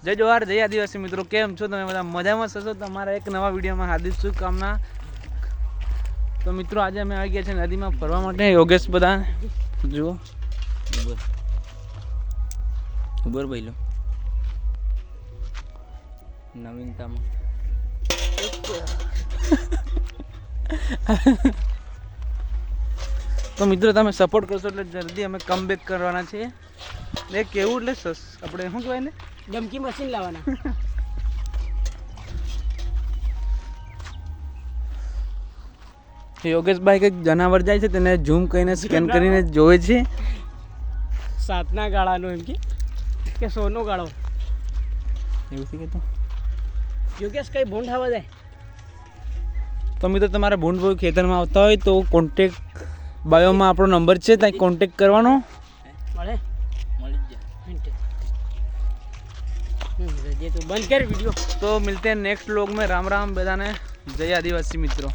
જય જોહાર, જય આદિવાસી મિત્રો, કેમ છો તમે બધા? મજામાં હશો? તમારા એક નવા વિડીયોમાં હાર્દિક શુભકામના. તો મિત્રો આજે અમે આવી ગયા છે નદીમાં ફરવા માટે. યોગેશ બધા જુઓ ઉબર ભાઈ લો નવીનતામાં તો મિત્રો તમે સપોર્ટ કરશો એટલે જલ્દી અમે કમબેક કરવાના છીએ. એ કેવું એટલે આપણે શું કહેવાય ને, ડમકી મશીન લાવવાના. યોગેશભાઈ કંઈક જનાવર જાય છે તેને ઝૂમ કરીને સ્કેન કરીને જોવે છે. સાતના ગાળાનો એમ કે સોનો ગાળો એવું છે કે તો યોગેશ કઈ ભૂંડ હવા જાય. તો મિત્રો તમારા ભૂંડ ભાઈ ખેતરમાં આવતા હોય તો કોન્ટેક્ટ બાયોમાં આપણો નંબર છે, ત્યાં કોન્ટેક્ટ કરવાનો. મળે મળી જ જાય. तो बंद कर वीडियो. तो मिलते हैं नेक्स्ट व्लॉग में. राम राम बधाने, जय आदिवासी मित्रों.